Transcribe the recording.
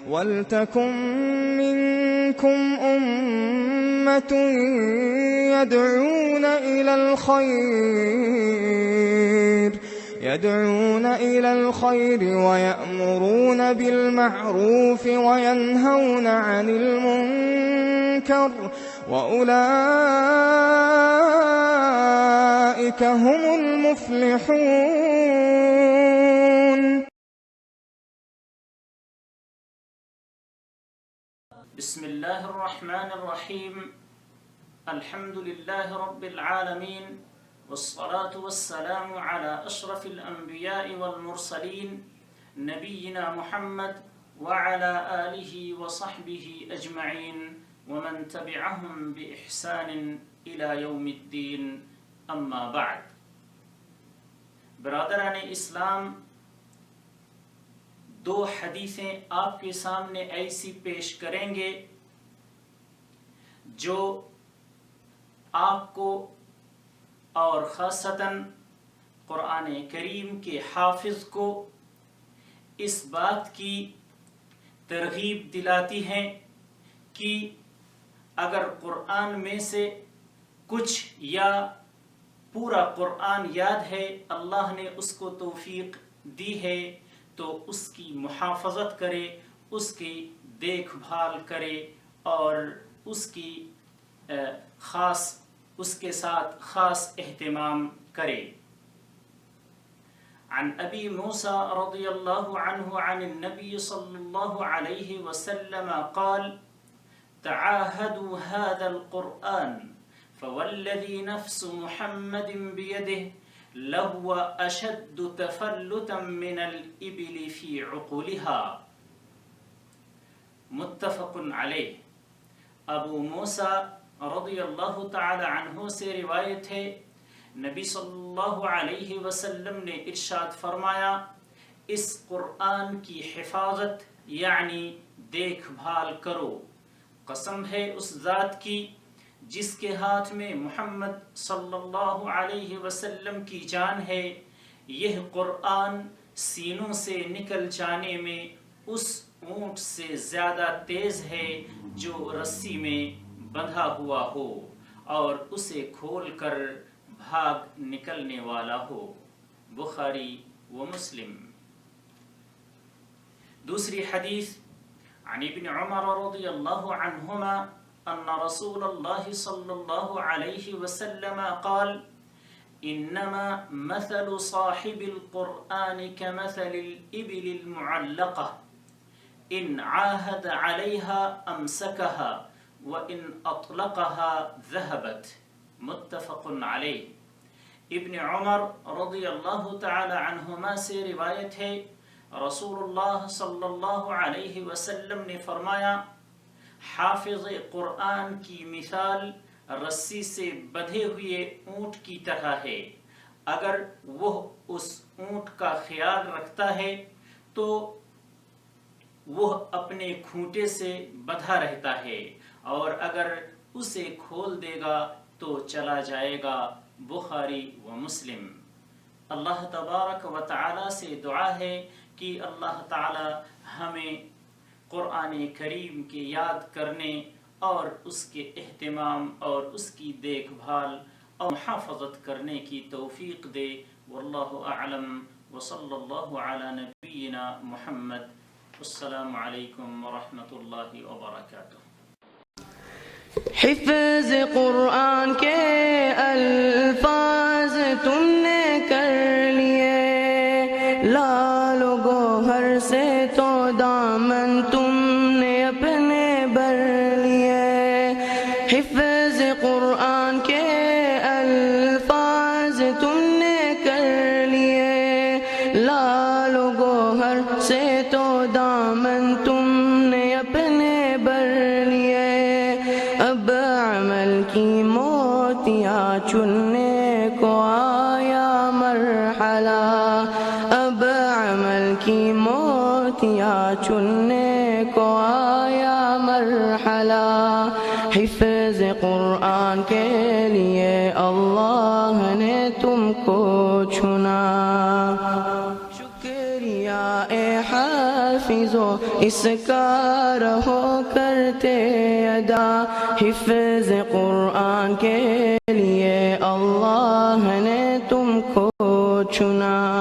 وَلْتَكُن مِّنكُمْ أُمَّةٌ يَدْعُونَ إِلَى الْخَيْرِ وَيَأْمُرُونَ بِالْمَعْرُوفِ وَيَنْهَوْنَ عَنِ الْمُنكَرِ ۚ وَأُولَٰئِكَ هُمُ الْمُفْلِحُونَ. بسم الله الرحمن الرحيم. الحمد لله رب العالمين، والصلاة والسلام على أشرف الأنبياء والمرسلين نبينا محمد وعلى آله وصحبه أجمعين ومن تبعهم بإحسان إلى يوم الدين. أما بعد. برادران اسلام، دو حدیثیں آپ کے سامنے ایسی پیش کریں گے جو آپ کو اور خاصتاً قرآن کریم کے حافظ کو اس بات کی ترغیب دلاتی ہیں کہ اگر قرآن میں سے کچھ یا پورا قرآن یاد ہے، اللہ نے اس کو توفیق دی ہے، تو اس کی محافظت کرے، اس کی دیکھ بھال کرے اور اس کے ساتھ خاص اہتمام کرے۔ عن ابی موسیٰ رضی اللہ عنہ عن النبی صلی اللہ علیہ وسلم قال: تعاهدوا هذا القرآن فوالذي نفس محمد بيده لهو أشد تفلتا من الإبل في عقولها. متفق علیہ۔ ابو موسیٰ رضی اللہ تعالی عنہ سے روایت ہے، نبی صلی اللہ علیہ وسلم نے ارشاد فرمایا، اس قرآن کی حفاظت یعنی دیکھ بھال کرو، قسم ہے اس ذات کی جس کے ہاتھ میں محمد صلی اللہ علیہ وسلم کی جان ہے، یہ قرآن سینوں سے نکل جانے میں اس اونٹ سے زیادہ تیز ہے جو رسی میں بندھا ہوا ہو اور اسے کھول کر بھاگ نکلنے والا ہو۔ بخاری و مسلم۔ دوسری حدیث عن ابن عمر رضی اللہ عنہما ان رسول اللہ صلی اللہ علیہ وسلم قال: انما مثل صاحب القرآن كمثل الإبل المعلقة ان عاهد عليها امسكها وان اطلقها ذهبت. متفق علیہ۔ ابن عمر رضی اللہ تعالی عنہما سے روایت ہے، رسول اللہ صلی اللہ علیہ وسلم نے فرمایا، حافظ قرآن کی مثال رسی سے بندھے ہوئے اونٹ کی طرح ہے۔ اگر وہ اس اونٹ کا خیال رکھتا ہے تو وہ اپنے کھوٹے سے بندھا رہتا ہے، اور اگر اسے کھول دے گا تو چلا جائے گا۔ بخاری و مسلم۔ اللہ تبارک و تعالی سے دعا ہے کہ اللہ تعالی ہمیں قرآن کریم کے یاد کرنے اور اس کے اہتمام اور اس کی دیکھ بھال اور محافظت کرنے کی توفیق دے۔ واللہ اعلم، وصلی اللہ علی نبینا محمد۔ السلام علیکم ورحمۃ اللہ وبرکاتہ۔ حفظ قرآن کے الفاظ تم نے کر لیے، لال و گوہر سے تو دامن تم نے اپنے بھر لیے۔ حفظ قرآن کے الفاظ تم نے کر لیے، لال و گوہر سے تو دامن تم نے اپنے بھر لیے۔ اب عمل کی موتیاں چننے کو آیا مرحلہ، اب عمل کی موتیاں چننے کو آیا مرحلہ۔ حفظ قرآن کے لیے اللہ نے تم کو چنا۔ شکریہ اے حافظ حافظ ہو اس کا رہو کرتے ادا حفظ قرآن کے لیے اللہ نے تم کو چنا